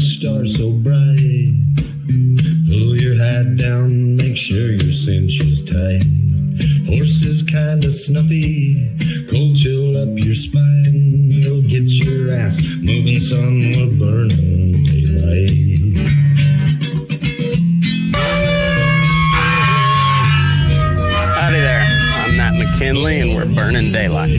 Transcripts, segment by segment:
Stars so bright. Pull your hat down, make sure your cinch is tight. Horses kinda snuffy, cold chill up your spine. You'll get your ass moving, son, we're burning daylight. Howdy there, I'm Matt McKinley and we're burning daylight.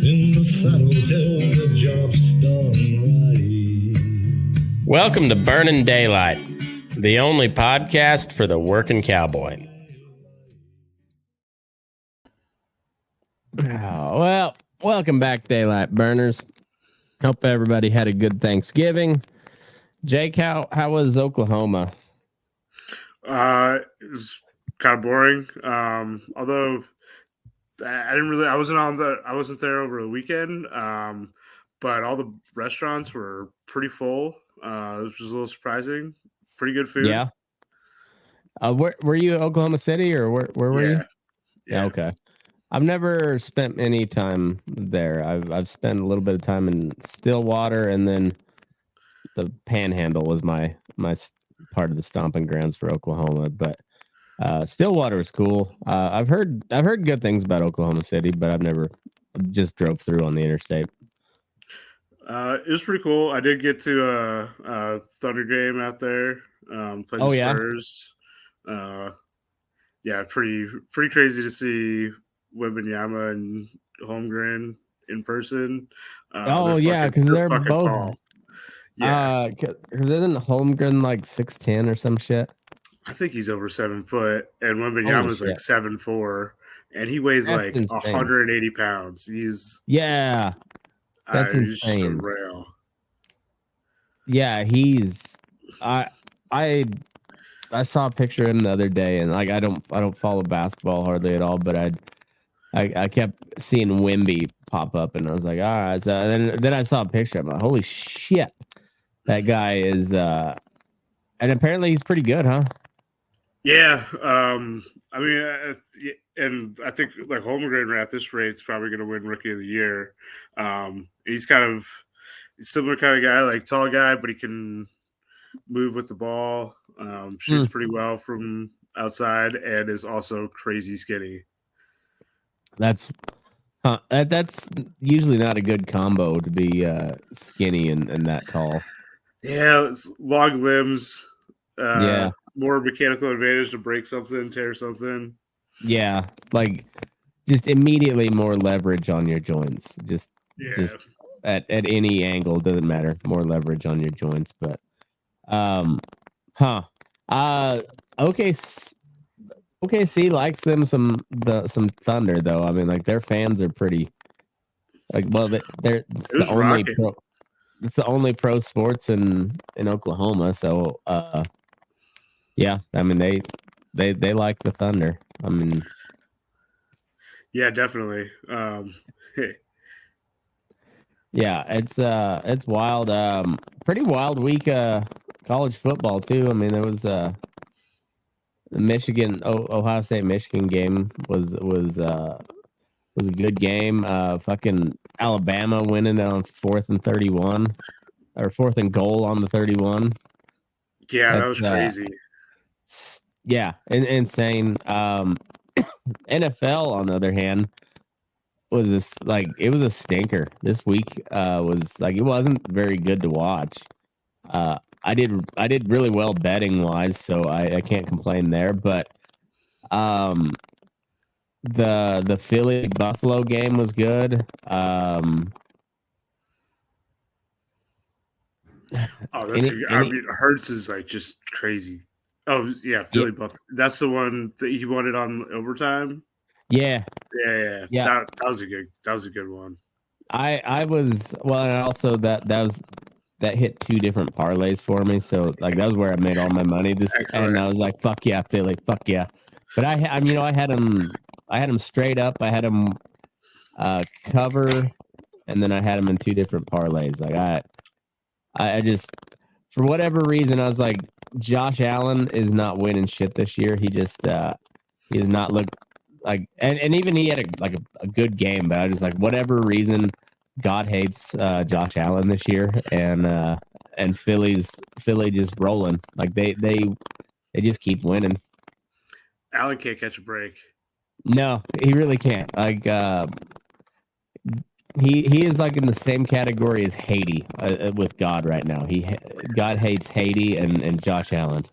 In the saddle till the job's done right. Welcome to Burnin' Daylight, the only podcast for the working cowboy. Well, welcome back, Daylight Burners. Hope everybody had a good Thanksgiving. Jake, how was Oklahoma? It was kind of boring. Although I wasn't there over the weekend. But all the restaurants were pretty full, which was a little surprising. Pretty good food. Yeah. Were you in Oklahoma City or where were you? Yeah. Okay. I've never spent any time there. I've spent a little bit of time in Stillwater, and then the Panhandle was my part of the stomping grounds for Oklahoma. But Stillwater was cool. I've heard good things about Oklahoma City, but I've never just drove through on the interstate. It was pretty cool. I did get to a Thunder game out there. Played the Spurs. Yeah, pretty crazy to see Wembanyama and Holmgren in person. Because they're both tall. Yeah, because isn't Holmgren like 6'10" or some shit? I think he's over 7 foot, and Wembanyama's like 7'4", and he weighs like insane. 180 pounds. That's insane. Just a rail. Yeah, I saw a picture of him the other day, and like I don't follow basketball hardly at all, but I kept seeing Wemby pop up, and I was like, all right. So then I saw a picture. I'm like, holy shit, that guy is. And apparently he's pretty good, huh? Yeah. I mean, and I think like Holmgren at this rate is probably going to win Rookie of the Year. He's kind of similar kind of guy, like tall guy, but he can move with the ball, shoots pretty well from outside, and is also crazy skinny. That's usually not a good combo to be skinny and that tall. Yeah, it's long limbs. More mechanical advantage to break something, tear something. Yeah, like just immediately more leverage on your joints. Just at any angle, doesn't matter. More leverage on your joints, but OKC likes them some Thunder though. I mean, like their fans are pretty it's the only pro sports in Oklahoma, so yeah, I mean they like the Thunder. I mean, yeah, definitely. Yeah, it's wild. Pretty wild week college football too. I mean, there was the Ohio State Michigan game was a good game. Fucking Alabama winning on 4th and 31 or 4th and goal on the 31. Yeah, that was crazy. Yeah, insane. NFL, on the other hand, was it was a stinker. This week was like it wasn't very good to watch. I did really well betting wise, so I can't complain there. But the Philly Buffalo game was good. Hurts is like just crazy. Oh yeah, Philly Buffalo. That's the one that he won it on overtime. Yeah. That was a good one. I was and also that hit 2 different parlays for me, so like that was where I made all my money. And I was like, fuck yeah, Philly, fuck yeah. But I had him straight up. I had him cover, and then I had him in 2 different parlays. Like I just, for whatever reason, I was like, Josh Allen is not winning shit this year. He just he does not look like, and even he had a good game, but I was just like, whatever reason, God hates Josh Allen this year, and Philly just rolling. Like they just keep winning. Allen can't catch a break. No, he really can't. Like he is like in the same category as Haiti with God right now. God hates Haiti and Josh Allen.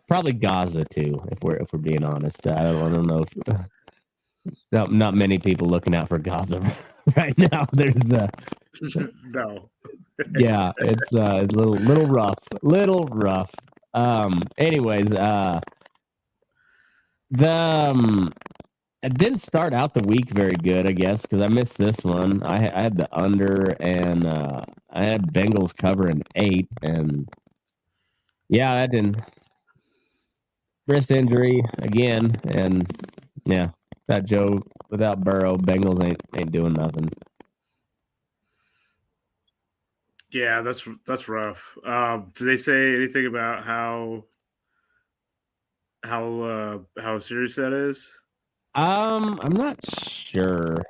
Probably Gaza too, if we're being honest. I don't know. Not many people looking out for Gaza right now. There's No. yeah, it's a little rough. Anyways, it didn't start out the week very good, I guess, because I missed this one. I had the under, and I had Bengals covering 8, and yeah, that didn't. Wrist injury again, and yeah, that Joe without Burrow, Bengals ain't doing nothing. Yeah, that's rough. Do they say anything about how serious that is? I'm not sure.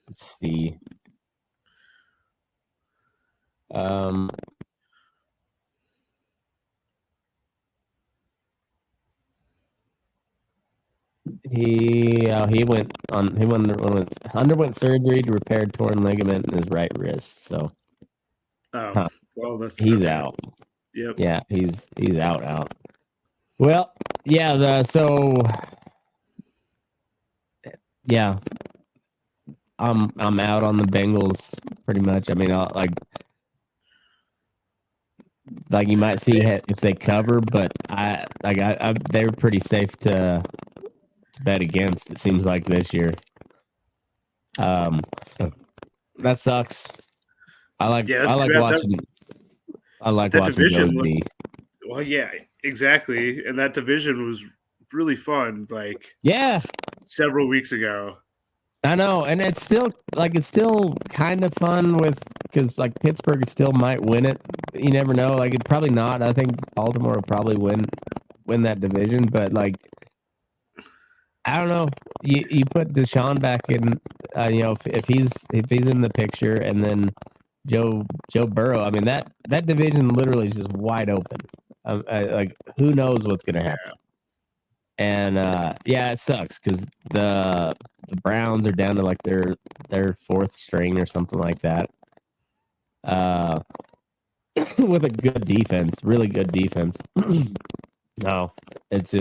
Let's see. He underwent surgery to repair torn ligament in his right wrist. So Well, he's okay. out. Yep. Yeah, he's out. Well, yeah. I'm out on the Bengals pretty much. I mean, like you might see if they cover, but they're pretty safe to bet against. It seems like this year. That sucks. I like watching division. Joe. Well, yeah, exactly. And that division was really fun. Like, yeah, several weeks ago. I know, and it's still kind of fun because like Pittsburgh still might win it. You never know. Like, it probably not. I think Baltimore will probably win that division, but like, I don't know. You put Deshaun back in, if he's in the picture, and then Joe Burrow. I mean, that division literally is just wide open. Like, who knows what's gonna happen? And yeah, it sucks because the Browns are down to like their 4th string or something like that. With a good defense, really good defense. No, it's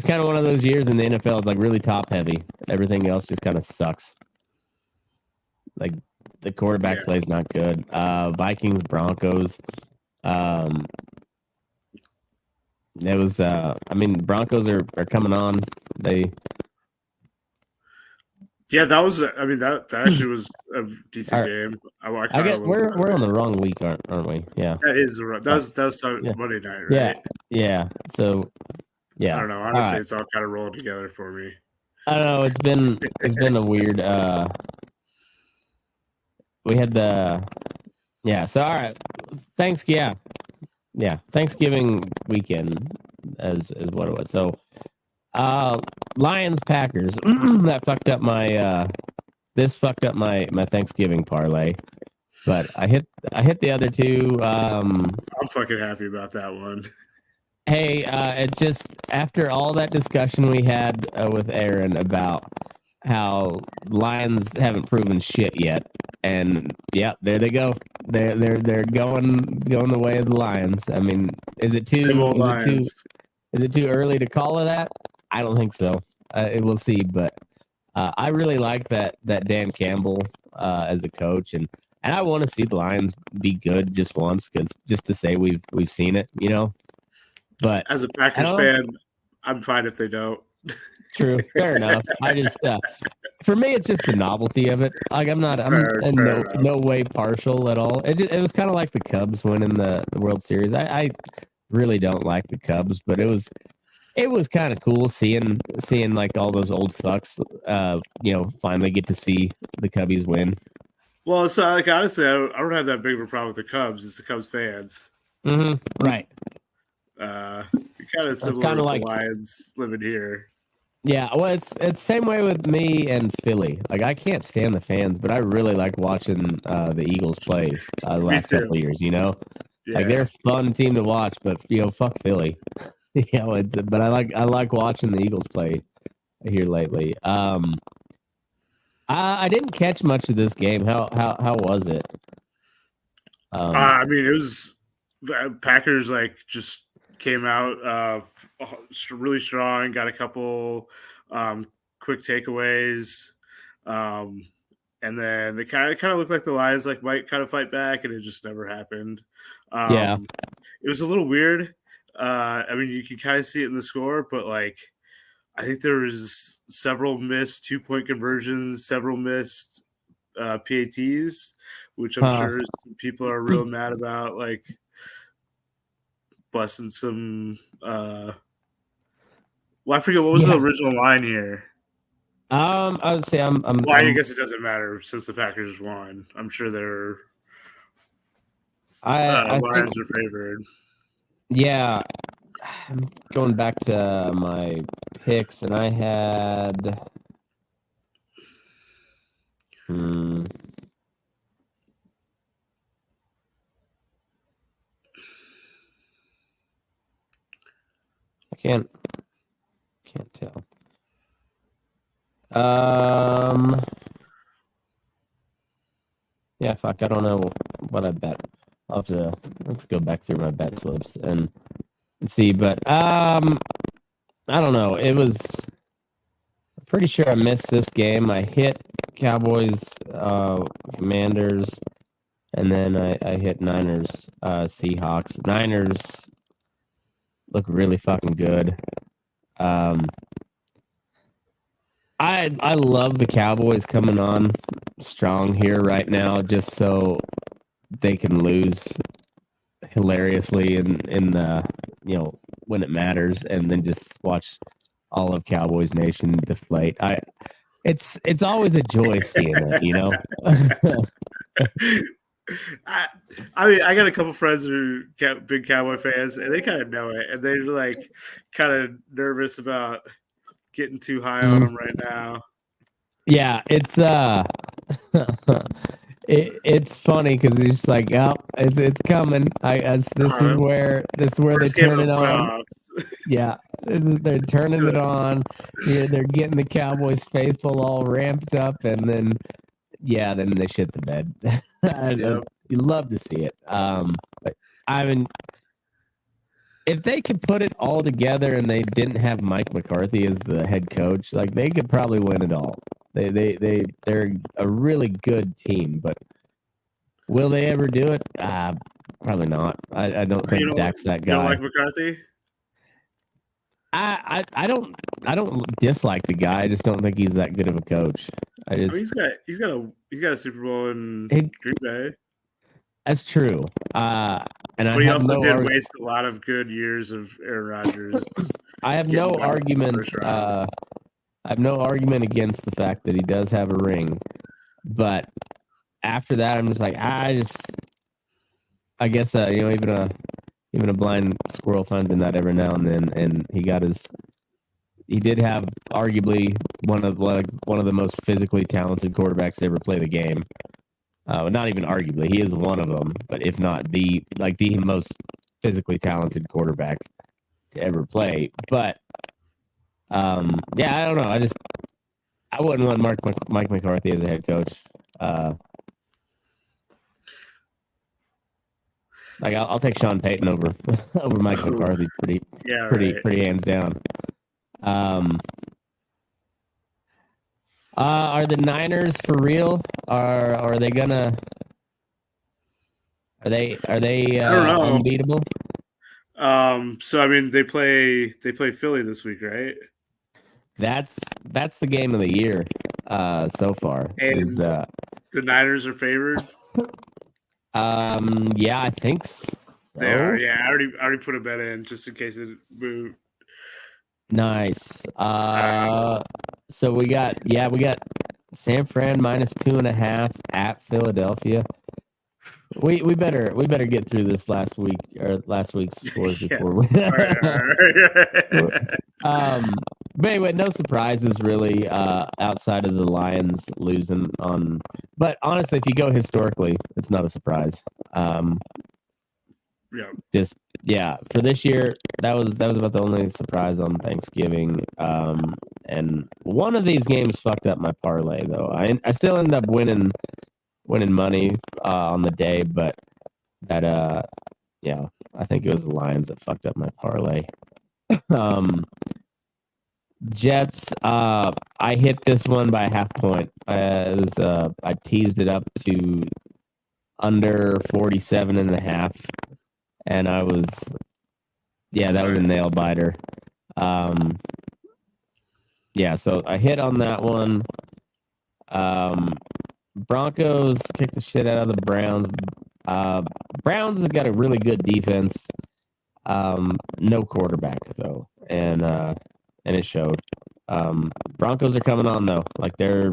kind of one of those years in the NFL. It's like really top heavy. Everything else just kind of sucks. Like, the quarterback play is not good. Vikings, Broncos. It was. Broncos are coming on. Yeah, that was. I mean, that actually was a decent game. I guess we're on the wrong week, aren't we? Yeah. That was Monday night, right? Yeah. So, yeah. I don't know. Honestly, it's all kind of rolled together for me. I don't know. It's been a weird. We had So all right. Thanks. Yeah. Thanksgiving weekend is what it was. So, Lions Packers. That fucked up my. This fucked up my Thanksgiving parlay, but I hit the other two. I'm fucking happy about that one. Hey, it's just after all that discussion we had with Aaron about how Lions haven't proven shit yet, and yeah, there they go. They're going the way of the Lions. I mean, is it too early to call it that? I don't think so. We'll see, but I really like that Dan Campbell as a coach, and I want to see the Lions be good just once, just to say we've seen it, But as a Packers fan, I'm fine if they don't. True, fair enough. I just, for me, it's just the novelty of it. Like, I'm no way partial at all. It was kind of like the Cubs winning the World Series. I really don't like the Cubs, but it was It was kind of cool seeing like all those old fucks, finally get to see the Cubbies win. Well, so like honestly, I don't have that big of a problem with the Cubs. It's the Cubs fans. Mm-hmm. Right. Kind of similar with the Lions living here. Yeah, well, it's same way with me and Philly. Like, I can't stand the fans, but I really like watching the Eagles play the last couple of years. Yeah. Like, they're a fun team to watch, but fuck Philly. But I like watching the Eagles play here lately. I didn't catch much of this game. How was it? I mean, it was Packers just came out really strong. Got a couple quick takeaways, and then it kind of looked like the Lions might kind of fight back, and it just never happened. Yeah, it was a little weird. I mean, you can kind of see it in the score, but I think there was several missed 2-point conversions, several missed PATs, which I'm sure people are real mad about, busting some. Well, I forget what was the original line here. I would say I'm. Well, I guess it doesn't matter since the Packers won. I'm sure they're. Lions are favored. Yeah, I'm going back to my picks, and I had. I can't tell. Yeah, fuck, I don't know what I bet. I'll have to go back through my bet slips and see, but I don't know. It was I'm pretty sure I missed this game. I hit Cowboys, Commanders, and then I hit Niners, Seahawks. Niners look really fucking good. I love the Cowboys coming on strong here right now, just so they can lose hilariously in the when it matters, and then just watch all of Cowboys Nation deflate. It's always a joy seeing it, I mean, I got a couple friends who are big Cowboy fans, and they kind of know it, and they're kind of nervous about getting too high on them right now. Yeah, it's it's funny because it's just like, oh, it's coming. This is where they turn it on. Yeah, they're turning it on. Yeah, they're getting the Cowboys faithful all ramped up, and then they shit the bed. You love to see it. But I mean, if they could put it all together and they didn't have Mike McCarthy as the head coach, they could probably win it all. They're a really good team, but will they ever do it? Probably not. I don't think Dak's that guy. You don't like McCarthy? I don't dislike the guy. I just don't think he's that good of a coach. He's got a Super Bowl in Green Bay. That's true. But he also did waste a lot of good years of Aaron Rodgers. I have no argument. I have no argument against the fact that he does have a ring, but after that, I'm just like, I guess even a blind squirrel finds a nut every now and then, and he did have arguably one of the most physically talented quarterbacks to ever play the game. Not even arguably, he is one of them, but if not the most physically talented quarterback to ever play. But I don't know. I wouldn't want Mike McCarthy as a head coach. I'll take Sean Payton over Mike McCarthy pretty hands down. Are the Niners for real? Are they gonna? Are they unbeatable? So I mean, they play Philly this week, right? That's the game of the year so far. And the Niners are favored. Yeah, I think so. They are. Yeah, I already put a bet in just in case it moved. Nice. So we got San Fran -2.5 at Philadelphia. We better get through this last week's scores Yeah. before we. All right. But anyway, no surprises really outside of the Lions losing on. But honestly, if you go historically, it's not a surprise. Yeah. For this year, that was about the only surprise on Thanksgiving. And one of these games fucked up my parlay though. I still ended up winning money on the day, but that I think it was the Lions that fucked up my parlay. Jets, I hit this one by a half point. I teased it up to under 47.5, and I was that was a nail biter. So I hit on that one. Broncos kicked the shit out of the Browns. Browns have got a really good defense. No quarterback though, and it showed. Broncos are coming on though. Like I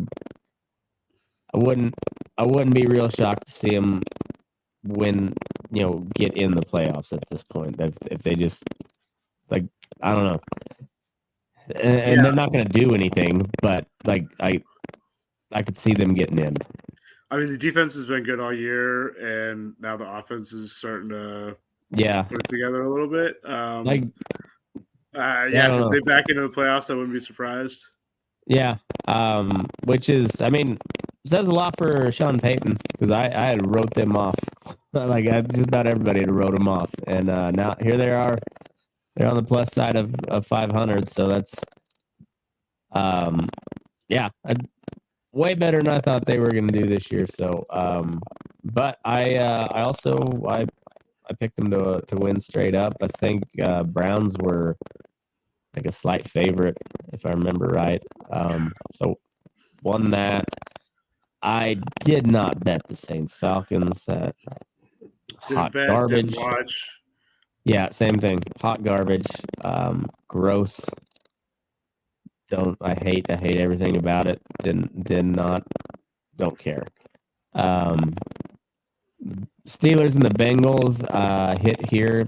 wouldn't be real shocked to see them win. Get in the playoffs at this point. If they just I don't know, and they're not going to do anything, but I could see them getting in. I mean, the defense has been good all year, and now the offense is starting to put it together a little bit. If they back into the playoffs, I wouldn't be surprised. Yeah, which is, says a lot for Sean Payton because I had wrote them off. Just about everybody had wrote them off, and now here they are. They're on the plus side of 500, so that's way better than I thought they were going to do this year. So, but I picked them to win straight up. I think Browns were a slight favorite, if I remember right. So won that. I did not bet the Saints Falcons. That hot garbage. Didn't watch. Yeah, same thing. Hot garbage. Gross. I hate everything about it. Don't care. Steelers and the Bengals hit here.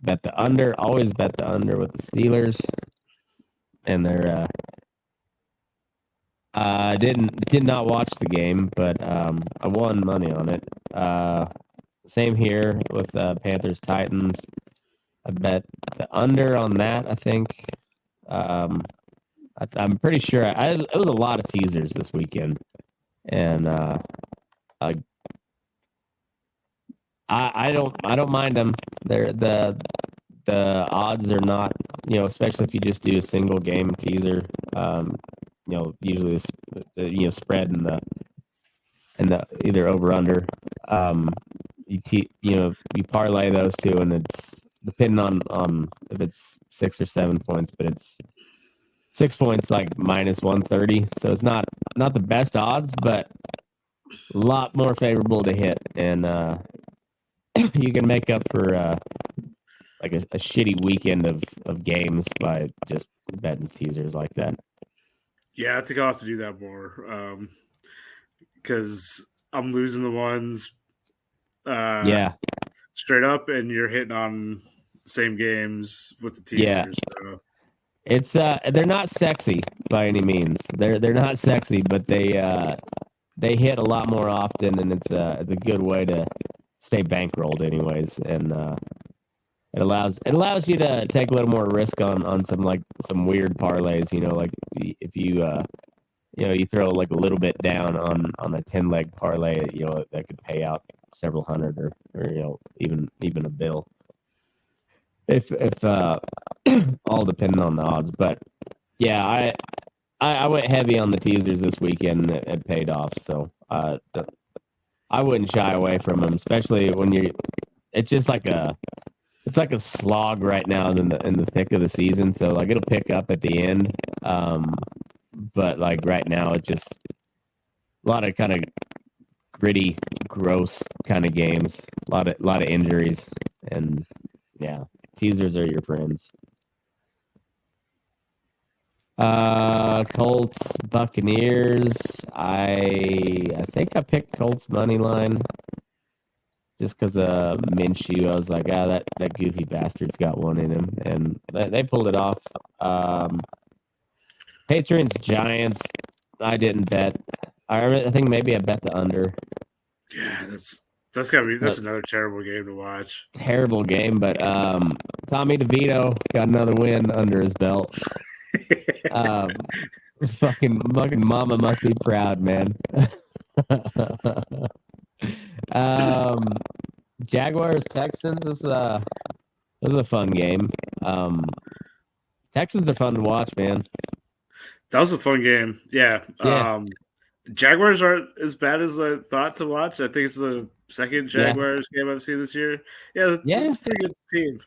Bet the under. Always bet the under with the Steelers. And they're did not watch the game, but I won money on it. Same here with Panthers Titans. I bet the under on that. I think. I'm pretty sure it was a lot of teasers this weekend, and I don't mind them. They're the odds are not, especially if you just do a single game teaser. Usually spread in the either over under. You parlay those two, and it's depending on if it's 6 or 7 points, but it's 6 points minus 130. So it's not the best odds, but a lot more favorable to hit, and you can make up for a shitty weekend of games by just betting teasers like that. Yeah, I think I'll have to do that more because I'm losing the ones straight up, and you're hitting on the same games with the teasers. Yeah. So. It's they're not sexy by any means. They're not sexy, but they hit a lot more often, and it's a good way to stay bankrolled anyways, and it allows you to take a little more risk on some weird parlays. If you you throw a little bit down on a 10-leg parlay, that could pay out several hundred or even a bill. If all depending on the odds, but yeah, I went heavy on the teasers this weekend, and it paid off. So I wouldn't shy away from them, especially when it's just it's like a slog right now in the thick of the season. So it'll pick up at the end, but right now it's just a lot of kind of gritty, gross kind of games, a lot of injuries, and yeah. Teasers are your friends. Colts, Buccaneers. I think I picked Colts money line just because Minshew. I was like, that goofy bastard's got one in him, and they pulled it off. Patriots, Giants. I didn't bet. I think maybe I bet the under. Yeah, that's gotta be another terrible game to watch. Terrible game, but Tommy DeVito got another win under his belt. Fucking mama must be proud, man. Jaguars Texans this was a fun game. Texans are fun to watch, man. That was a fun game. Yeah. Yeah. Jaguars aren't as bad as I thought to watch. I think it's the second Jaguars game I've seen this year. Yeah, it's a pretty good team.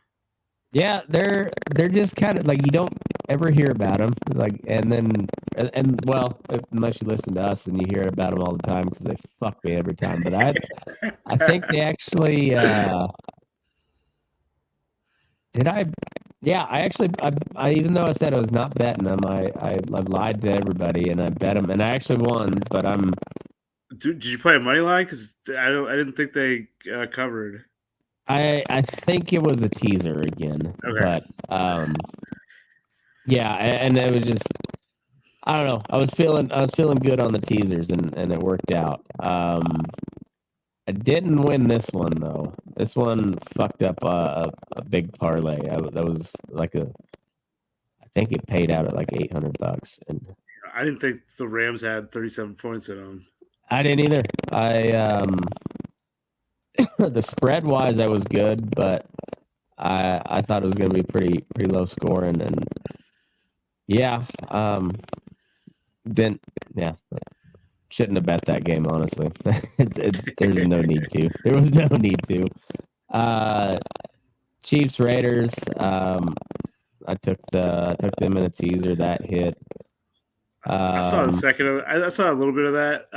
Yeah, they're just kind of like you don't ever hear about them, like, and well, unless you listen to us, then you hear about them all the time because they fuck me every time. But I think they actually did I. Yeah, I even though I said I was not betting them, I lied to everybody and I bet them and I actually won. But I'm. Did you play a money line? Because I didn't think they covered. I think it was a teaser again, okay. But yeah, and it was just I don't know. I was feeling good on the teasers, and it worked out. I didn't win this one though. This one fucked up a big parlay. That was like I think it paid out at like $800, and I didn't think the Rams had 37 points in them. I didn't either. The spread wise, that was good, but I thought it was going to be pretty low scoring, and yeah, shouldn't have bet that game honestly. There's no need to. There was no need to. Chiefs Raiders. I took them in a teaser that hit. I saw a second. I saw a little bit of that.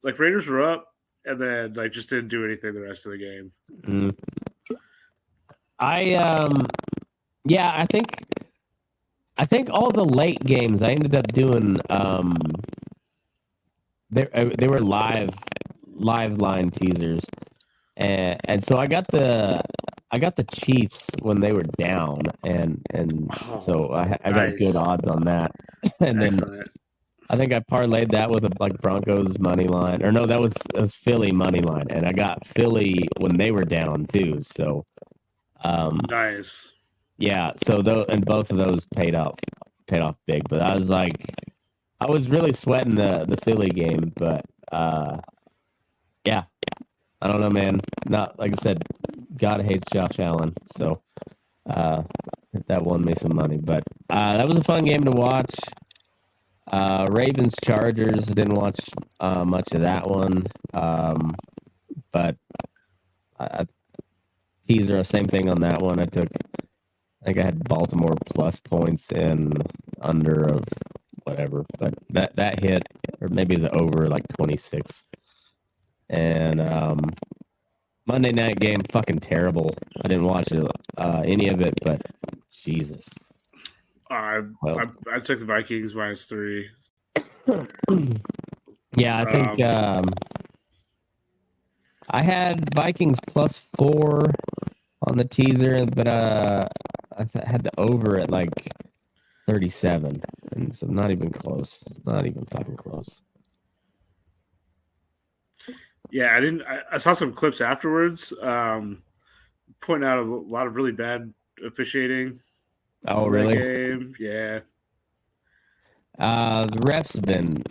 Like Raiders were up. And then, like, just didn't do anything the rest of the game. I think all the late games I ended up doing. They were live line teasers, and so I got the Chiefs when they were down, and so I got good odds on that, and Excellent. then. I think I parlayed that with a Broncos money line, or no, that was Philly money line, and I got Philly when they were down too. So, nice. Yeah. So both of those paid off big. But I was like, I was really sweating the Philly game, but yeah, I don't know, man. Not like I said, God hates Josh Allen, so that won me some money. But that was a fun game to watch. Ravens Chargers, didn't watch much of that one, but teaser, same thing on that one. I think I had Baltimore plus points and under of whatever, but that hit, or maybe it was over like 26. And Monday night game, fucking terrible. I didn't watch any of it, but Jesus. I took the Vikings -3. Yeah, I think I had Vikings +4 on the teaser, but I had the over at like 37, and so not even close. Not even fucking close. Yeah, I didn't. I saw some clips afterwards, pointing out a lot of really bad officiating. Oh, really? Game. Yeah. The refs have been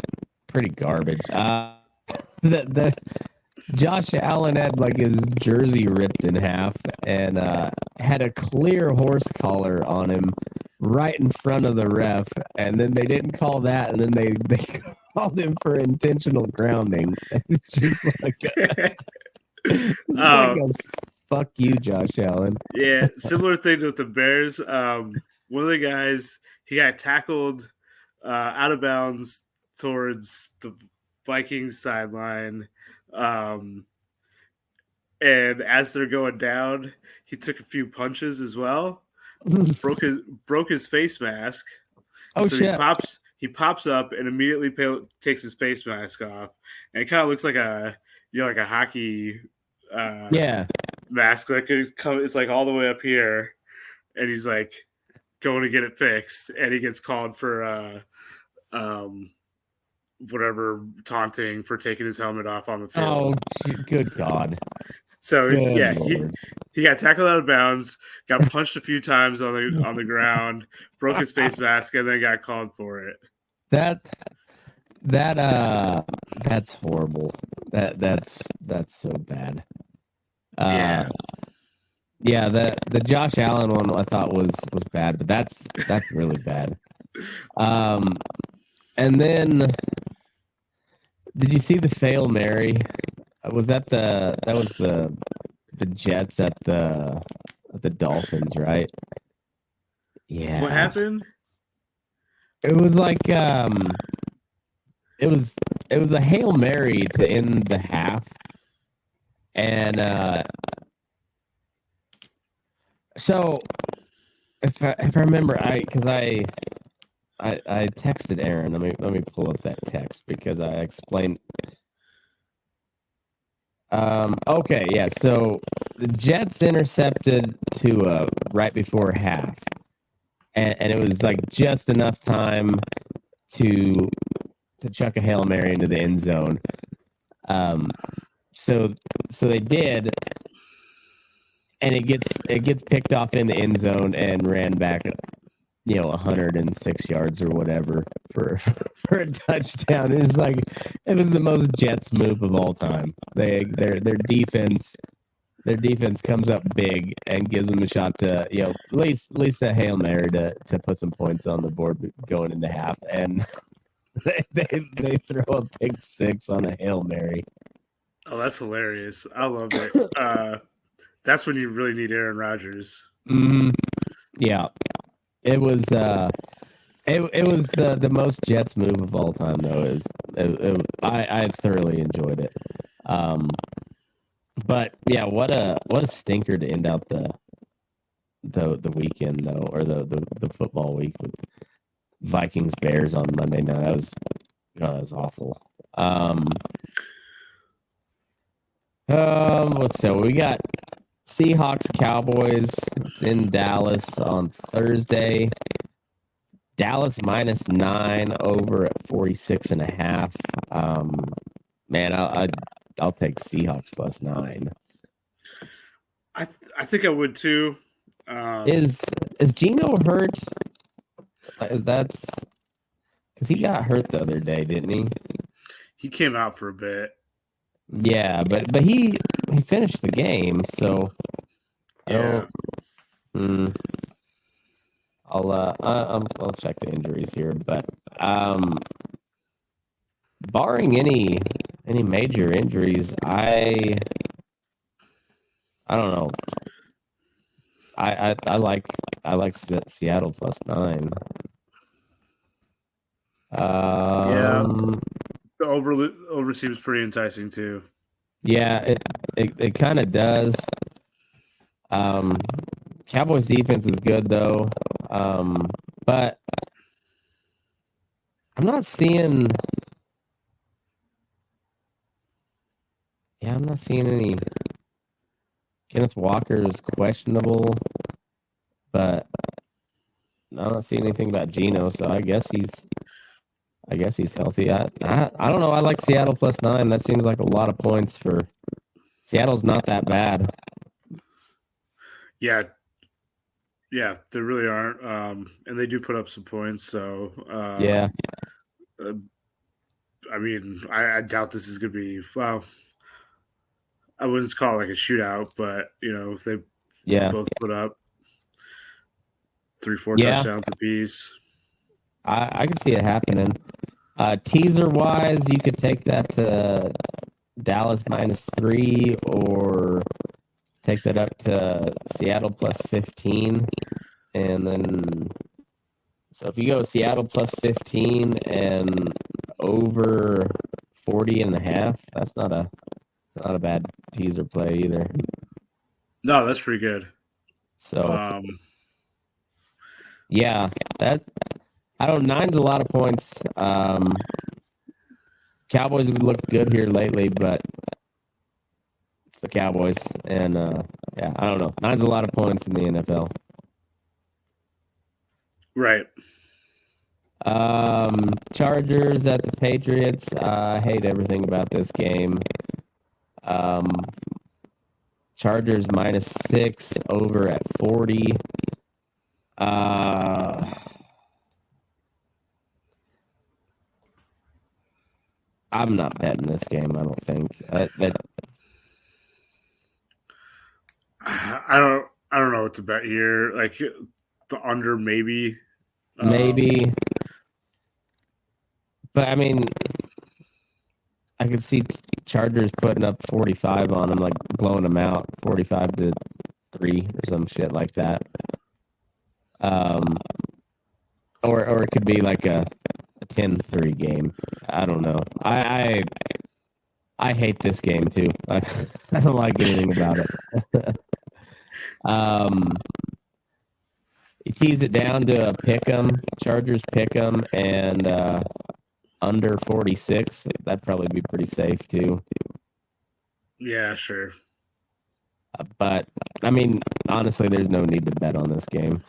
pretty garbage. The Josh Allen had like his jersey ripped in half and had a clear horse collar on him right in front of the ref, and then they didn't call that, and then they called him for intentional grounding. It's just like a fuck you, Josh Allen. Yeah, similar thing with the Bears. One of the guys, he got tackled out of bounds towards the Vikings sideline. And as they're going down, he took a few punches as well. broke his face mask. Oh, so shit. he pops up and immediately takes his face mask off, and it kind of looks like like a hockey Yeah. mask. Like it's like all the way up here, and he's like going to get it fixed, and he gets called for whatever, taunting for taking his helmet off on the field. Oh, good God. So Good yeah, Lord. he got tackled out of bounds, got punched a few times on the ground, broke his face mask, and then got called for it. That's horrible. That's so bad. Yeah, the Josh Allen one I thought was bad, but that's really bad. And then did you see the Fail Mary? Was that was the Jets at the Dolphins, right? Yeah. What happened? It was like it was a Hail Mary to end the half. And so if I remember, I texted Aaron. Let me pull up that text because I explained. Okay, yeah. So the Jets intercepted to right before half, and it was like just enough time to chuck a Hail Mary into the end zone. So they did, and it gets picked off in the end zone and ran back, 106 yards or whatever for a touchdown. It was the most Jets move of all time. Their defense comes up big and gives them a shot to at least a Hail Mary to put some points on the board going into half, and they throw a pick six on a Hail Mary. Oh, that's hilarious! I love it. That's when you really need Aaron Rodgers. Yeah. It was it was the most Jets move of all time, though. I thoroughly enjoyed it. But yeah, what a stinker to end out the weekend, though, or the football week with Vikings Bears on Monday night. That was awful. Let's see. We got Seahawks Cowboys. It's in Dallas on Thursday. Dallas -9 over at 46.5. Man, I'll take Seahawks +9. I think I would too. Is Geno hurt? That's because he got hurt the other day, didn't he? He came out for a bit. Yeah, but he finished the game, so yeah. I'll check the injuries here, but barring any major injuries, I don't know. I like Seattle +9. Yeah. The over seems pretty enticing too. Yeah, it kind of does. Cowboys defense is good though, but I'm not seeing. Yeah, I'm not seeing any. Kenneth Walker is questionable, but I'm not seeing anything about Geno, so I guess he's healthy. I don't know. I like Seattle +9. That seems like a lot of points for Seattle's not that bad. Yeah, they really aren't. And they do put up some points. So yeah. I mean, I doubt this is going to be. Well, I wouldn't call it like a shootout, but if they both put up 3-4 touchdowns apiece. I could see it happening. Teaser wise, you could take that to Dallas -3, or take that up to Seattle +15, and then so if you go Seattle +15 and over 40.5, that's not a bad teaser play either. No, that's pretty good. So yeah, I don't. 9's a lot of points. Cowboys have looked good here lately, but it's the Cowboys, and yeah, I don't know. 9's a lot of points in the NFL. Right. Chargers at the Patriots. I hate everything about this game. Chargers -6 over at 40. I'm not betting this game. I don't think. I don't know what to bet here. Like the under, maybe. Maybe. But I mean, I could see Chargers putting up 45 on them, like blowing them out, 45-3 or some shit like that. Or it could be like a 10-3 game. I don't know. I hate this game too. I don't like anything about it. You tease it down to a pick'em, Chargers pick'em, and under 46. That'd probably be pretty safe too. Yeah, sure. But I mean, honestly, there's no need to bet on this game.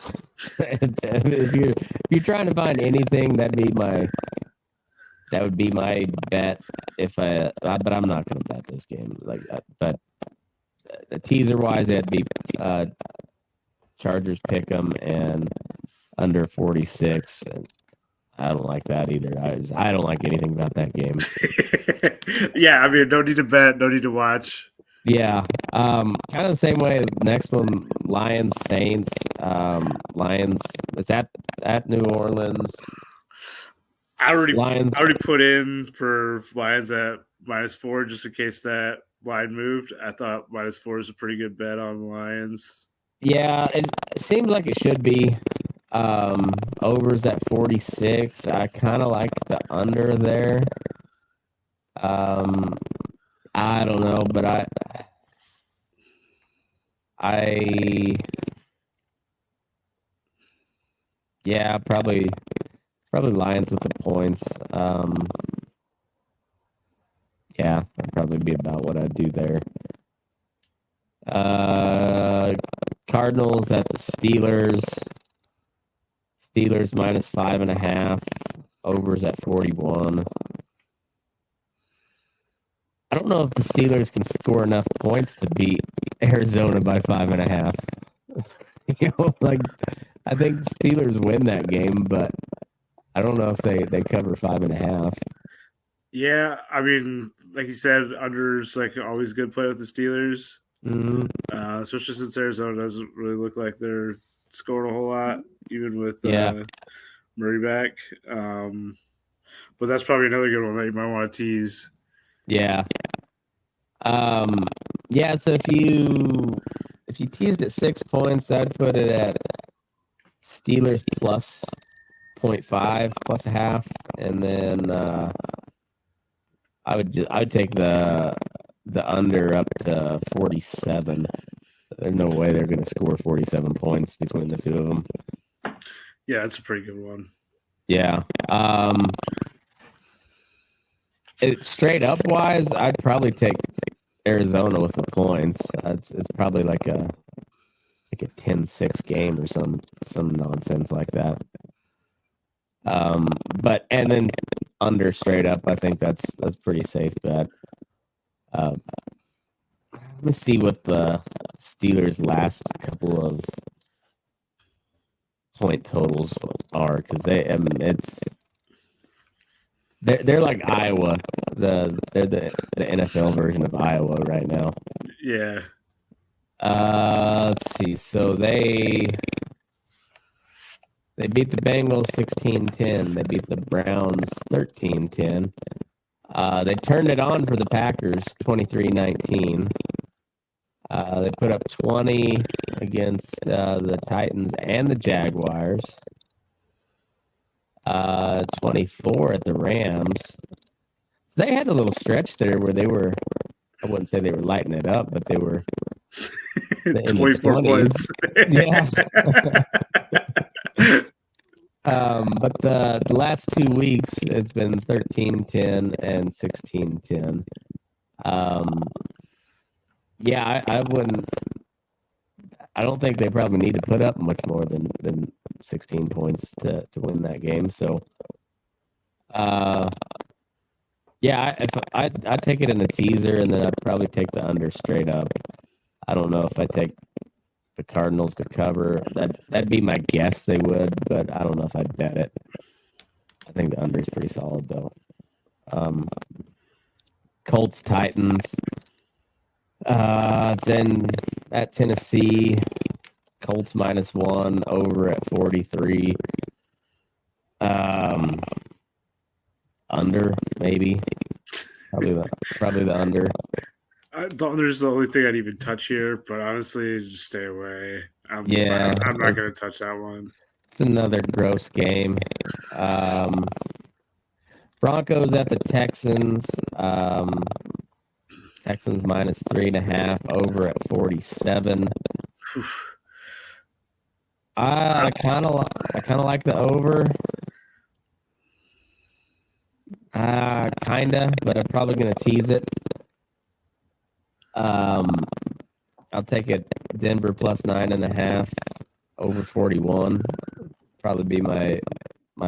if you're trying to find anything, that would be my bet. But I'm not going to bet this game like that. But the teaser wise, it'd be Chargers pick 'em and under 46. I don't like that either. I don't like anything about that game. Yeah, I mean, no need to bet, no need to watch. Yeah, kind of the same way. Next one, Lions Saints. Lions. It's at New Orleans. I already put in for Lions at -4 just in case that line moved. I thought -4 is a pretty good bet on the Lions. Yeah, it seems like it should be. Overs at 46. I kind of like the under there. I don't know, but yeah, probably Lions with the points. Yeah, that'd probably be about what I'd do there. Cardinals at the Steelers. Steelers -5.5. Overs at 41. I don't know if the Steelers can score enough points to beat Arizona by 5.5. Like I think the Steelers win that game, but I don't know if they cover 5.5. Yeah, I mean, like you said, under's like always good play with the Steelers, especially since Arizona doesn't really look like they're scoring a whole lot, even with Murray back. But that's probably another good one that you might want to tease. Yeah. Yeah, so if you teased at 6 points, I'd put it at Steelers plus 0.5, plus a half, and then I would take the under up to 47. There's no way they're going to score 47 points between the two of them. Yeah, that's a pretty good one. Yeah. Straight up wise, I'd probably take Arizona with the points. It's probably like a 10-6 game or some nonsense like that. But and then under straight up, I think that's pretty safe bet. Let me see what the Steelers' last couple of point totals are, because they're like Iowa. They're the NFL version of Iowa right now. Yeah. Let's see. So they beat the Bengals 16-10. They beat the Browns 13-10. They turned it on for the Packers 23-19. They put up 20 against the Titans and the Jaguars. 24 at the Rams. So they had a little stretch there where they were, I wouldn't say they were lighting it up, but they were 24 points. Yeah. But the last 2 weeks, it's been 13-10 and 16-10. Yeah, I wouldn't. I don't think they probably need to put up much more than 16 points to win that game. So, yeah, I'd take it in the teaser, and then I'd probably take the under straight up. I don't know if I take the Cardinals to cover. That'd be my guess they would, but I don't know if I'd bet it. I think the under is pretty solid though. Colts Titans. It's in at Tennessee. Colts -1 over at 43. Under maybe. Probably the under. The under's the only thing I'd even touch here, but honestly, just stay away. I'm Yeah, not going to touch that one. It's another gross game. Broncos at the Texans. Texans -3.5 over at 47. I kind of like the over. Kinda, but I'm probably gonna tease it. I'll take it Denver +9.5 over 41. Probably be my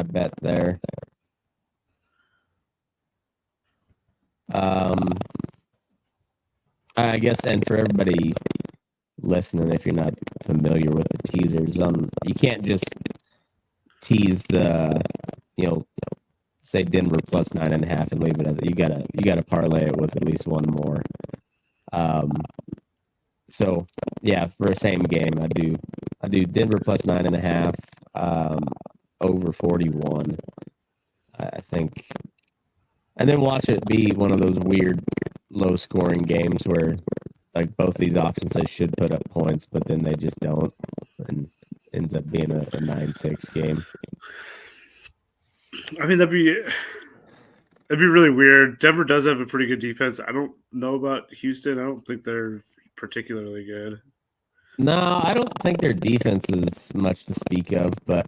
bet there. I guess, and for everybody listening, if you're not familiar with the teasers, you can't just tease the, say Denver +9.5 and leave it at that. You gotta parlay it with at least one more. So yeah, for the same game, I do Denver +9.5 over 41. I think, and then watch it be one of those weird low scoring games where like both these offenses should put up points, but then they just don't, and ends up being a 9-6 game. I mean, that'd be really weird. Denver does have a pretty good defense. I don't know about Houston. I don't think they're particularly good. No, I don't think their defense is much to speak of, but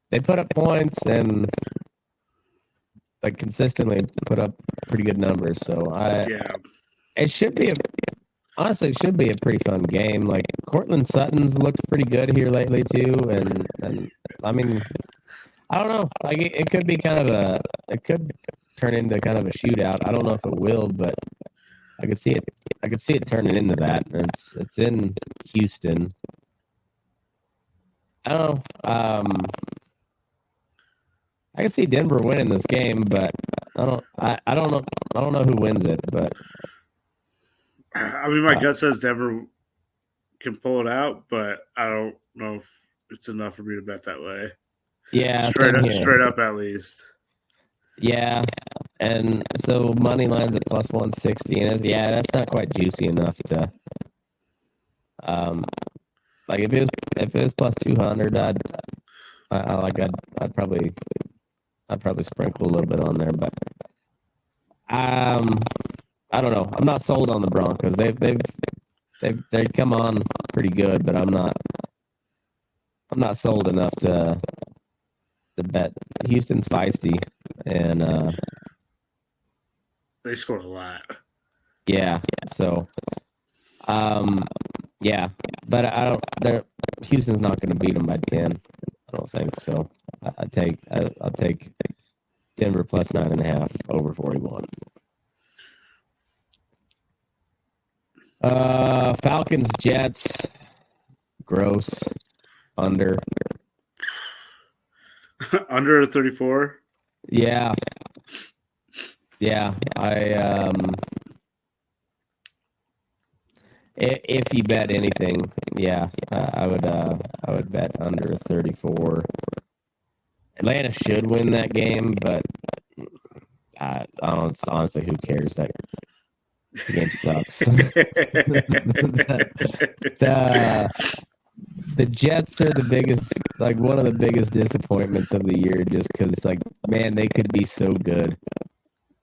they put up points and like consistently put up pretty good numbers. So it should be honestly a pretty fun game. Like Cortland Sutton's looked pretty good here lately too, and I mean, I don't know. Like it could be it could turn into kind of a shootout. I don't know if it will, but I could see it. I could see it turning into that. And it's in Houston. I don't know. I can see Denver winning this game, but I don't know. I don't know who wins it, but I mean, my gut says Denver can pull it out, but I don't know if it's enough for me to bet that way. Yeah, straight up at least. Yeah, and so money lines at +160, and that's not quite juicy enough to. Like if it was +200, I'd probably sprinkle a little bit on there, but I don't know. I'm not sold on the Broncos. They've come on pretty good, but I'm not sold enough to bet. Houston's feisty, and they scored a lot. Yeah. So, yeah, but Houston's not going to beat them by 10. I don't think so. I'll take Denver +9.5 over 41. Falcons Jets. Gross. Under. Under 34. Yeah. If you bet anything, I would bet under 34. Atlanta should win that game, but honestly, who cares? That game sucks. The Jets are the biggest, like one of the biggest disappointments of the year, just because it's like, man, they could be so good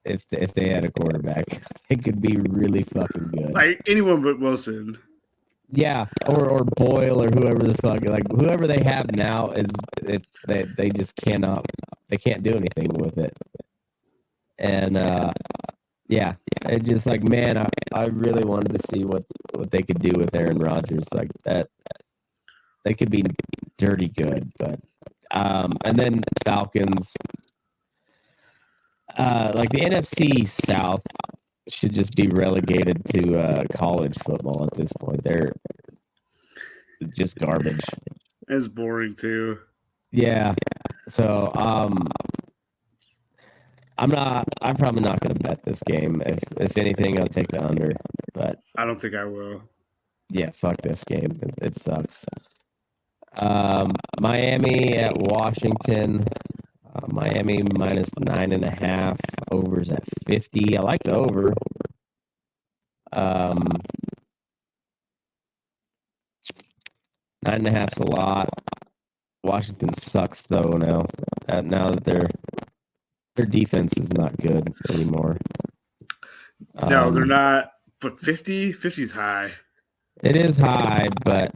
if they had a quarterback. They could be really fucking good. Like anyone but Wilson. Yeah, or Boyle or whoever the fuck, like whoever they have now they just cannot, they can't do anything with it. And yeah, it just like, man, I really wanted to see what they could do with Aaron Rodgers, like that. They could be dirty good, but and then Falcons, like the NFC South should just be relegated to college football at this point. They're just garbage. It's boring too. Yeah. So I'm probably not going to bet this game. If anything, I'll take the under. But I don't think I will. yeah, fuck this game. It sucks. Miami at Washington. Miami minus 9.5. Overs at 50. I like the over. 9.5's a lot. Washington sucks though now. Now that their defense is not good anymore. No, they're not. But 50's high. It is high, but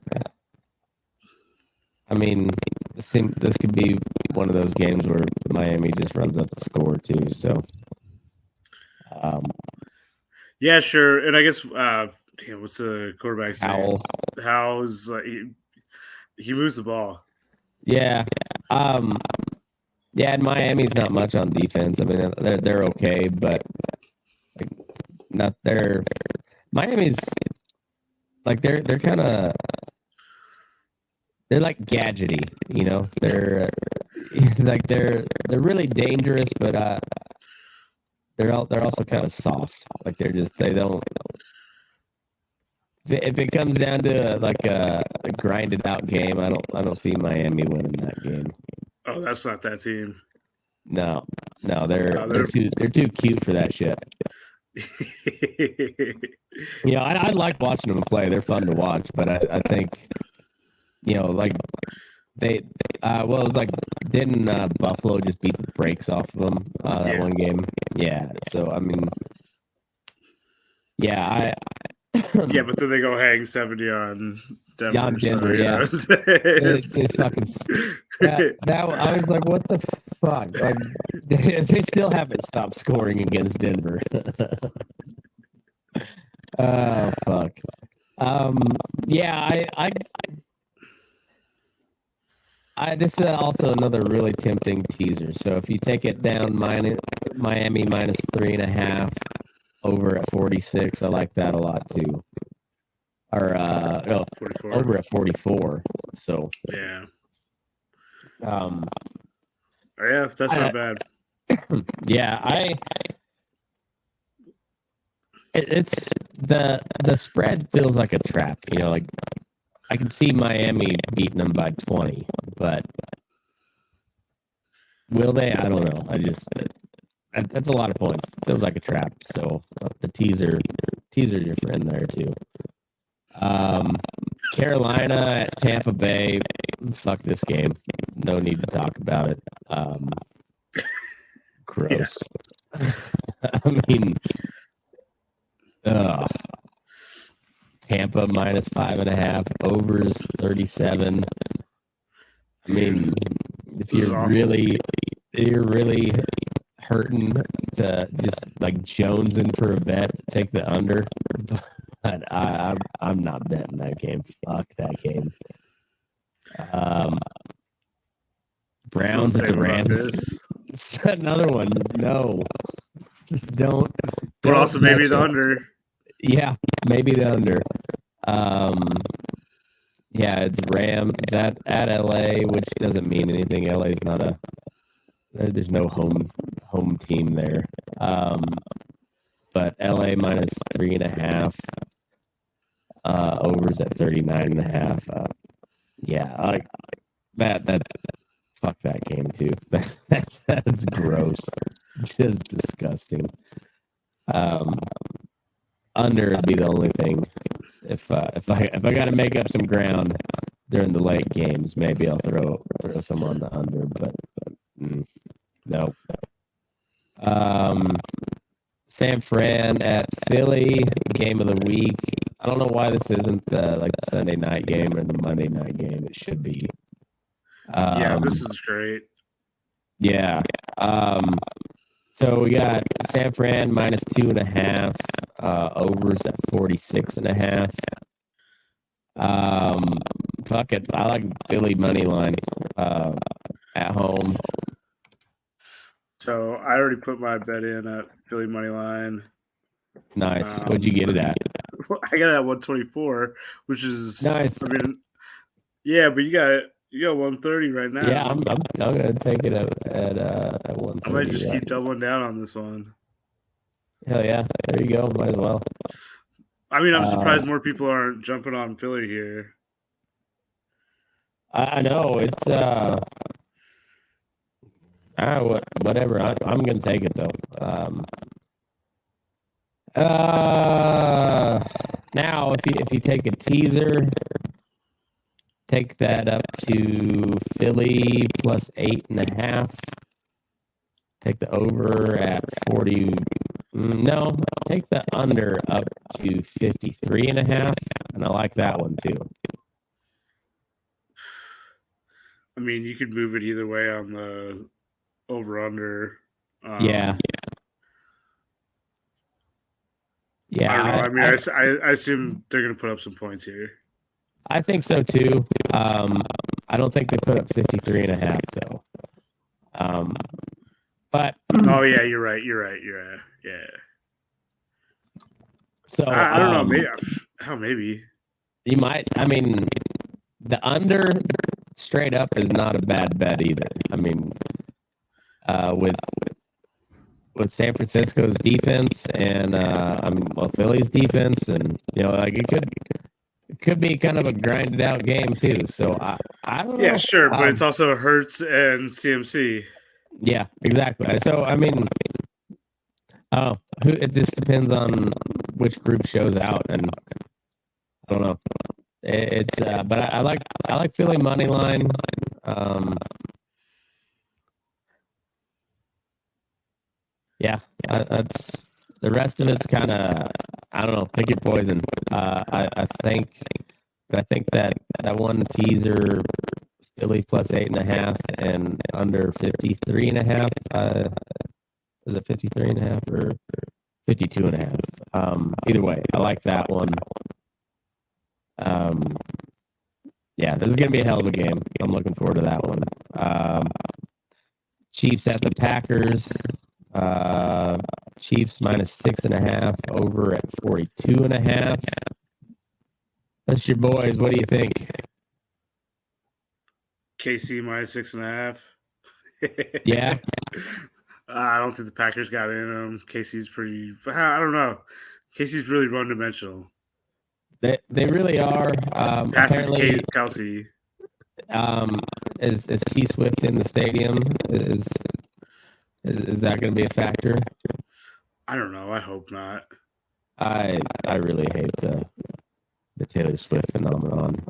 I mean, this could be one of those games where Miami just runs up the score too. So, yeah, sure. And I guess, damn, what's the quarterback's name? How's he moves the ball? Yeah, yeah. And Miami's not much on defense. I mean, they're okay, but like, not their Miami's like they're kind of. They're like gadgety, you know. They're like they're really dangerous, but they're also kind of soft. Like they don't. If it comes down to like a grinded out game, I don't see Miami winning that game. Oh, that's not that team. No, they're too cute for that shit. You know, I like watching them play. They're fun to watch, but I think. You know, like it was like, didn't Buffalo just beat the brakes off of them that one game? Yeah. So I mean, yeah, yeah, but then they go hang 70 on Denver. John Denver, so, yeah. It fucking that I was like, what the fuck? Like, they still haven't stopped scoring against Denver. Oh fuck. Yeah, this is also another really tempting teaser. So if you take it down, Miami minus 3.5, over at 46, I like that a lot too. Or 44. Over at 44. So yeah. Yeah, that's not bad. Yeah, it's the spread feels like a trap. You know, like. I can see Miami beating them by 20, but will they? I don't know. That's a lot of points. Feels like a trap. So the teaser's your friend there too. Carolina at Tampa Bay. Fuck this game. No need to talk about it. Gross. Yeah. I mean, Tampa minus 5.5, overs 37. I mean, if you're really hurting to just like jonesing for a bet, take the under. But I'm not betting that game. Fuck that game. Browns at the Rams. It's another one. No, don't. But also maybe the under. Yeah, maybe the under. Yeah, it's Rams at LA, which doesn't mean anything. LA's not there's no home team there. But LA minus 3.5. Overs at 39.5. Yeah, that fuck that game too. That's gross. Just disgusting. Under would be the only thing. If I got to make up some ground during the late games, maybe I'll throw some on the under. But no. San Fran at Philly, game of the week. I don't know why this isn't like the Sunday night game or the Monday night game. It should be. Yeah, this is great. Yeah. So we got San Fran minus 2.5. Overs at 46.5. Fuck it. I like Philly money line at home. So I already put my bet in at Philly money line. Nice. What'd you get it at? I got it at 124, which is Nice. I mean, yeah, but you got 130 right now. Yeah, I'm gonna take it at 130. I might just keep doubling down on this one. Hell yeah! There you go. Might as well. I mean, I'm surprised more people aren't jumping on Philly here. I know it's whatever. I'm gonna take it though. Now if you take a teaser, take that up to Philly plus 8.5. Take the over at 40. No, take the under up to 53.5, and I like that one too. I mean, you could move it either way on the over/under. Yeah. I don't know. I mean, I assume they're going to put up some points here. I think so too. I don't think they put up 53.5 though. But oh yeah, you're right. Yeah. So I don't know. Maybe maybe you might. I mean, the under straight up is not a bad bet either. I mean, with San Francisco's defense and Philly's defense, and like it could be kind of a grinded out game too. So I don't know. Yeah, sure, but it's also Hurts and CMC. Yeah, exactly. So I mean, it just depends on which group shows out, and I don't know. It's but I like Philly money line. Yeah, that's the rest of it's kind of, I don't know. Pick your poison. I think that one teaser, Philly plus 8.5 and under 53.5. Is it 53.5 or 52.5? Either way, I like that one. Yeah, this is gonna be a hell of a game. I'm looking forward to that one. Chiefs at the Packers. Chiefs minus 6.5, over at 42.5. That's your boys. What do you think? KC minus 6.5. Yeah. I don't think the Packers got in them. KC's pretty. I don't know. KC's really one dimensional. They really are. Apparently, Kelsey. Is T Swift in the stadium? Is that going to be a factor? I don't know. I hope not. I really hate the Taylor Swift phenomenon.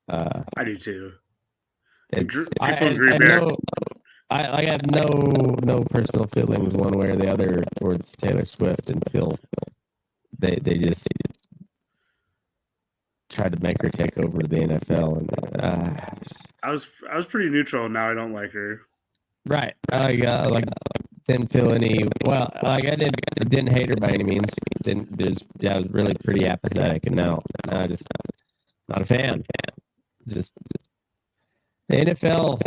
I do too. I have no personal feelings one way or the other towards Taylor Swift until they just tried to make her take over the NFL, and I was pretty neutral. And now I don't like her. Right. Didn't feel any. Well, I didn't hate her by any means. I was really pretty apathetic, and now I just not a fan. Just the NFL,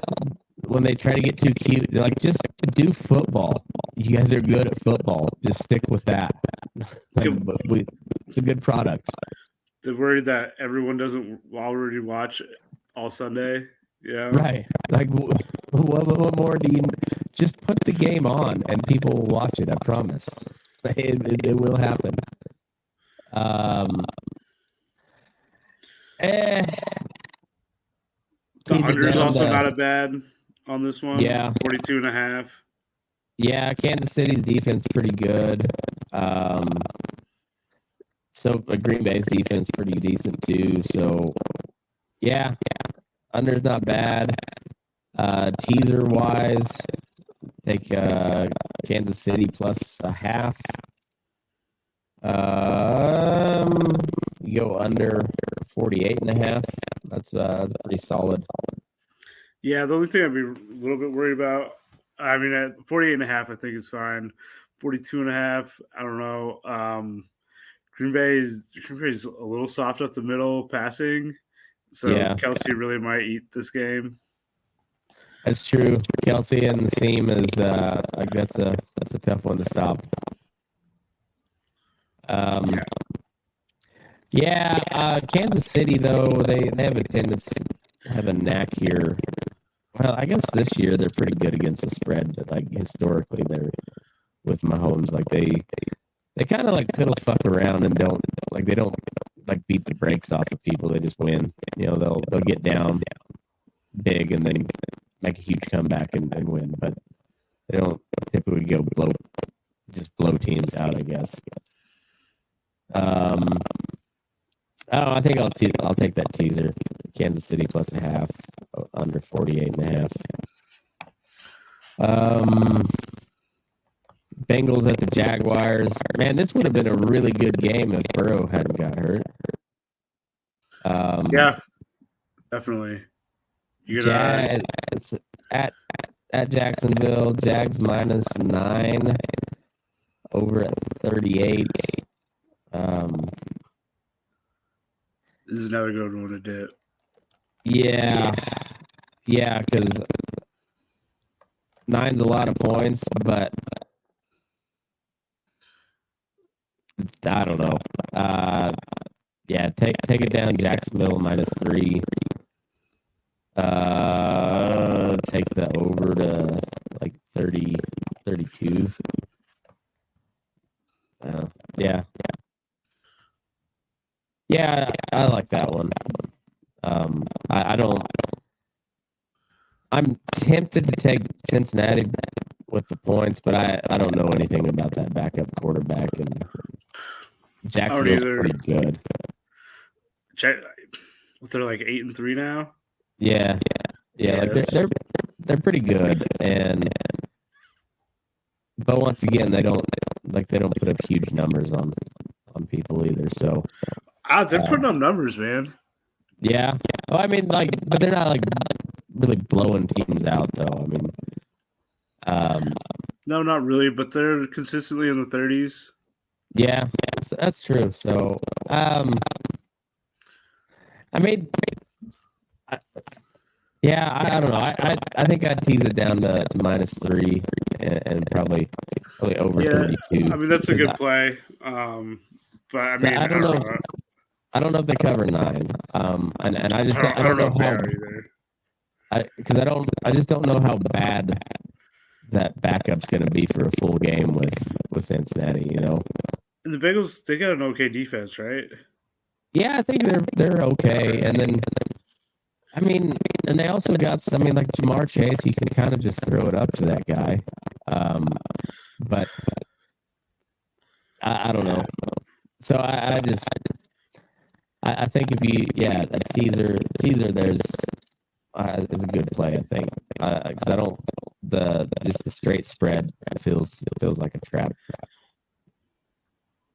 when they try to get too cute, they're like, just do football. You guys are good at football. Just stick with that. It's a good product. They're worried that everyone doesn't already watch all Sunday. Yeah. Right. Like, what more do you? Just put the game on, and people will watch it. I promise. It will happen. The under's also not a bad on this one. Yeah. 42.5. Yeah, Kansas City's defense pretty good. So Green Bay's defense pretty decent too. So yeah, under's not bad. Teaser wise, take Kansas City plus 0.5. You go under 48.5. That's pretty solid. Yeah, the only thing I'd be a little bit worried about, I mean, at 48.5, I think is fine. 42.5, I don't know. Green Bay's a little soft up the middle passing, so Yeah. Kelsey really might eat this game. That's true. Kelsey and the seam is like that's a tough one to stop. Kansas City though they have a tendency to have a knack here. Well, I guess this year they're pretty good against the spread, but like historically they're with Mahomes, like they kind of like fiddle fuck around and don't like beat the brakes off of people. They just win. You know, they'll get down big and then make a huge comeback and win, but they don't typically go blow teams out, I guess. I think I'll take that teaser. Kansas City plus a half, under 48.5. Bengals at the Jaguars. Man, this would have been a really good game if Burrow hadn't got hurt. Yeah, definitely. It's at Jacksonville. Jags -9 over at 38. This is another good one to dip. Yeah, because 9's a lot of points, but I don't know. Take it down. Jacksonville -3. Take the over to like 30, 32. Yeah, I like that one. I don't. I'm tempted to take Cincinnati with the points, but I don't know anything about that backup quarterback, and Jacksonville's pretty good. They're like 8-3 now. Yeah. Like they're pretty good, but once again they don't put up huge numbers on people either. So they're putting up numbers, man. Yeah. Well, I mean, like, but they're not like really blowing teams out, though. I mean, no, not really, but they're consistently in the 30s. Yeah, that's true. So, I mean, I don't know. I think I'd tease it down to -3 and probably over 32. I mean, that's a good play. But I mean, I don't know. I don't know if they cover 9. And I don't know how either. Because I just don't know how bad that backup's going to be for a full game with Cincinnati. You know. And the Bengals, they got an okay defense, right? Yeah, I think they're okay. And then, I mean, and they also got some. I mean, like Jamar Chase, you can kind of just throw it up to that guy. But I don't know. So I think if you a teaser there's is a good play. I think because I don't the straight spread feels like a trap.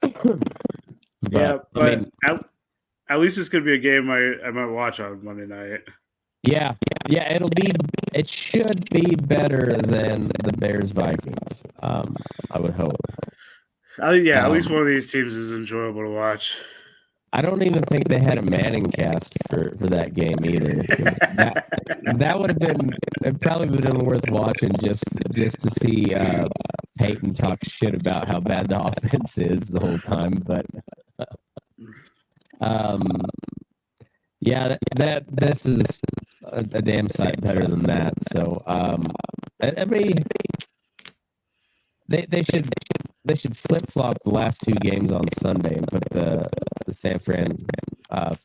But I mean, at least it's gonna be a game I might watch on Monday night. Yeah, it should be better than the Bears Vikings. I would hope. At least one of these teams is enjoyable to watch. I don't even think they had a Manning cast for that game either. That would have been probably been worth watching just to see Peyton talk shit about how bad the offense is the whole time. But this is a damn sight better than that. So I mean, they should flip flop the last 2 games on Sunday and put the San Fran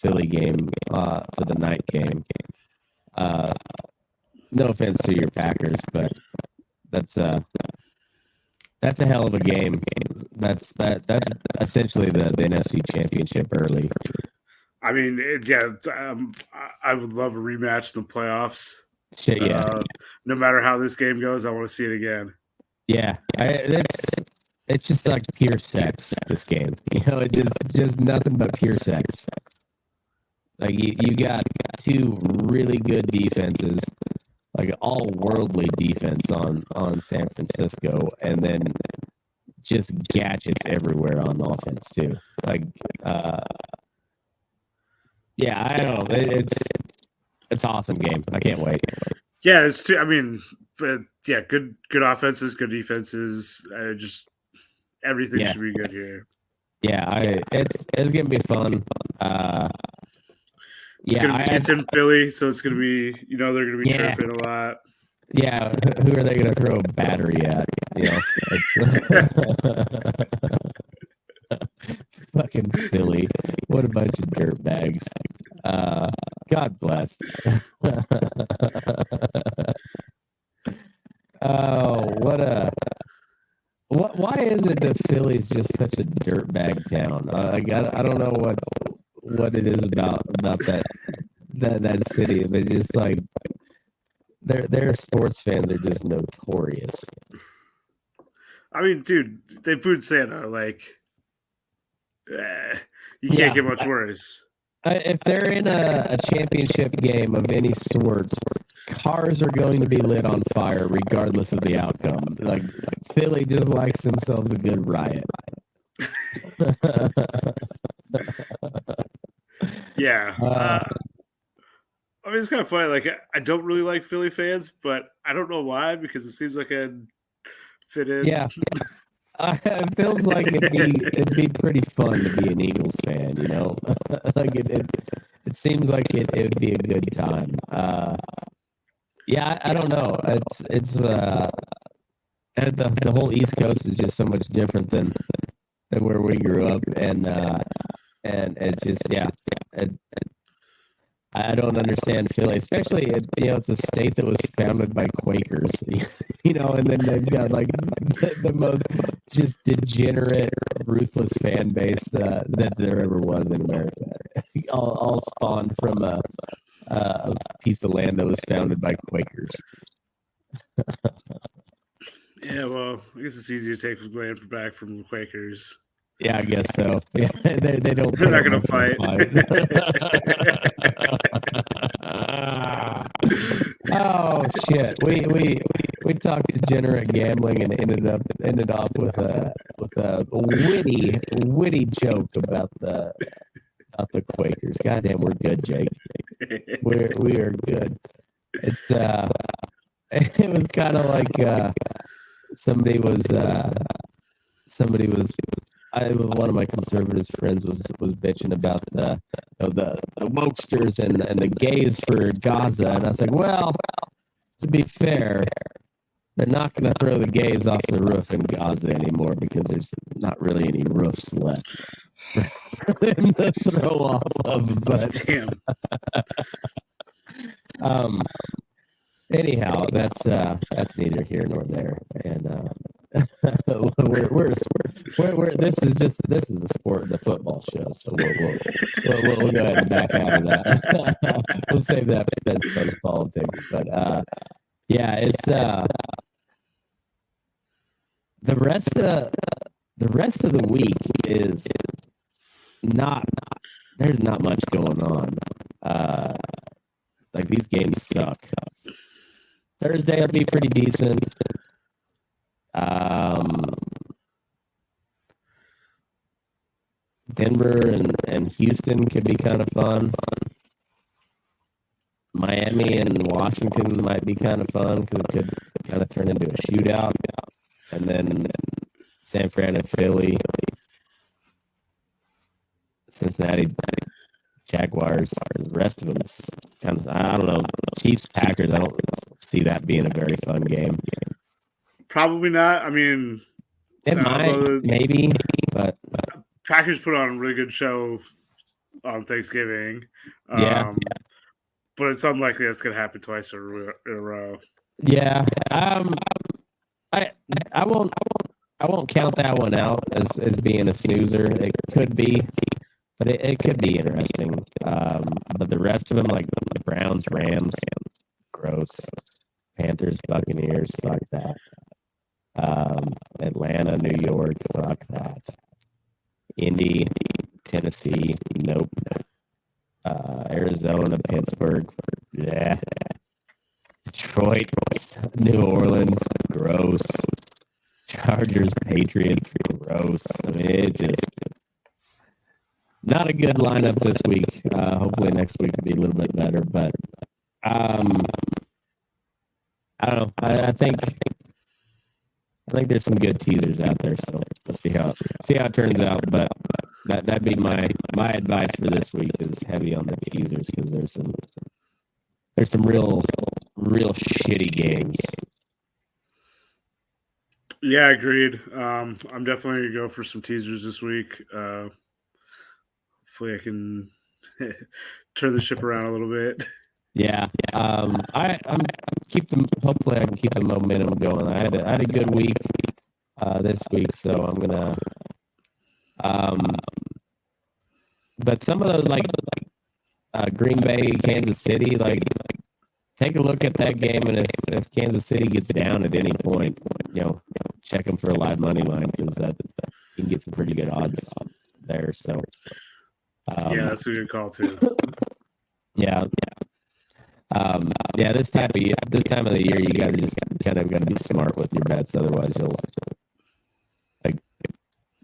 Philly game for the night game. No offense to your Packers, but that's a hell of a game. That's essentially the NFC Championship early. I mean, I would love a rematch in the playoffs. Shit, yeah. No matter how this game goes, I want to see it again. Yeah, it's just like pure sex. This game, it just nothing but pure sex. Like you got two really good defenses, like all worldly defense on San Francisco, and then just gadgets everywhere on offense too. Like, yeah, I don't know. It's awesome game. I can't wait. Yeah, it's too. I mean, but yeah, good offenses, good defenses. Just everything should be good here. Yeah, it's gonna be fun. It's in Philly, so it's gonna be. They're gonna be chirping a lot. Yeah, who are they gonna throw a battery at? Fucking Philly. What a bunch of dirtbags. God bless. Why is it that Philly's just such a dirtbag town? I don't know what it is about that city. They just like their sports fans are just notorious. I mean, dude, they booed Santa. Like, you can't get much worse. If they're in a championship game of any sort, cars are going to be lit on fire regardless of the outcome. Like Philly just likes themselves a good riot. Yeah. I mean, it's kind of funny. Like, I don't really like Philly fans, but I don't know why, because it seems like I'd fit in. Yeah. It feels like it'd be pretty fun to be an Eagles fan, like it seems like it'd be a good time. Yeah, I don't know. It's the whole East Coast is just so much different than where we grew up, and it just I don't understand Philly, especially it's a state that was founded by Quakers, and then they've got like the most just degenerate, ruthless fan base that there ever was in America. all spawned from a piece of land that was founded by Quakers. Yeah, well, I guess it's easy to take land back from the Quakers. Yeah, I guess so. Yeah, they don't. They're not going to fight. Oh shit! We talked degenerate gambling and ended off with a witty joke about the Quakers. Goddamn, we're good, Jake. We are good. It's it was kind of like somebody was. One of my conservative friends was bitching about the wokesters and the gays for Gaza, and I was like, well, to be fair, they're not going to throw the gays off the roof in Gaza anymore because there's not really any roofs left for them to throw off of. But damn. Anyhow, that's neither here nor there, and. This is the football show, so we'll go ahead and back out of that. We'll save that for the politics, but yeah, it's the rest of the week is not. There's not much going on. Like these games suck. Thursday will be pretty decent. Denver and Houston could be kind of fun. Miami and Washington might be kind of fun because it could kind of turn into a shootout. And then San Fran and Philly, Cincinnati, Jaguars. The rest of them is kind of, I don't know. Chiefs, Packers. I don't see that being a very fun game. Probably not. I mean, it might, maybe, but Packers put on a really good show on Thanksgiving. Yeah. But it's unlikely that's going to happen twice in a row. Yeah. I won't count that one out as being a snoozer. It could be, but it could be interesting. But the rest of them, like the Browns, Rams, gross. Panthers, Buccaneers, fuck that. Atlanta, New York, fuck that. Indy, Tennessee, nope. Arizona, Pittsburgh, yeah. Detroit, New Orleans, gross. Chargers, Patriots, gross. I mean, it just not a good lineup this week. Hopefully next week will be a little bit better, but I don't know. I think there's some good teasers out there, so let's see how it turns out. But that'd be my advice for this week is heavy on the teasers because there's some real shitty games. Yeah, agreed. I'm definitely gonna go for some teasers this week. Hopefully, I can turn the ship around a little bit. Yeah. Hopefully I can keep the momentum going. I had a good week this week, so I'm gonna. But some of those like Green Bay, Kansas City, like take a look at that game, and if Kansas City gets down at any point, check them for a live money line because that you can get some pretty good odds there. So. Yeah, that's a good call too. Yeah. This time of the year, you gotta just kind of gotta be smart with your bets, otherwise you'll like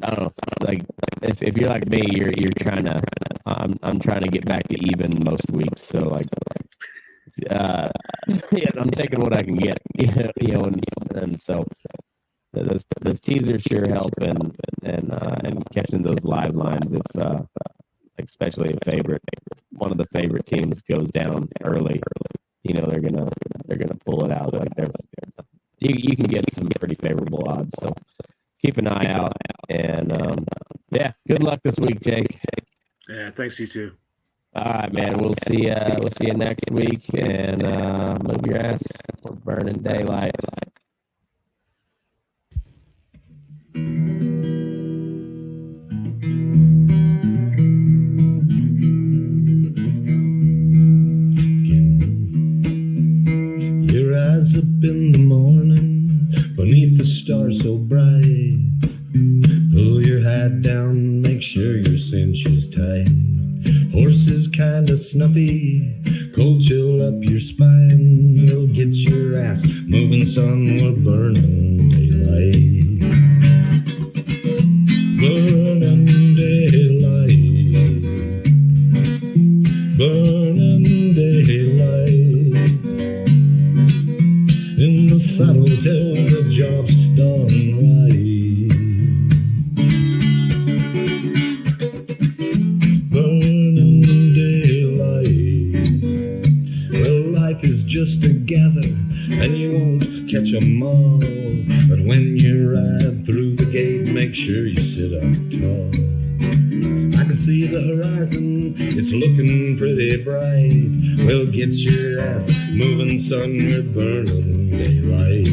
I don't know, like if you're like me, you're trying to I'm trying to get back to even most weeks, so like I'm taking what I can get, and so those teasers sure help and catching those live lines if especially one of the favorite teams goes down early, they're gonna pull it out. Like you can get some pretty favorable odds. So keep an eye out. And good luck this week, Jake. Yeah, thanks, you too. All right, man. We'll see you next week. And move your ass. We're burning daylight. Up in the morning, beneath the stars so bright. Pull your hat down, make sure your cinch is tight. Horses kinda snuffy, cold chill up your spine. We'll get your ass moving, son, we're burning daylight. Burning daylight. Burning daylight. In the saddle till the job's done right. Burning daylight. Well, life is just a gather, and you won't catch 'em all. But when you ride through the gate, make sure you sit up tall. I can see the horizon, it's looking pretty bright. Well, get your ass moving, son, we're burning daylight.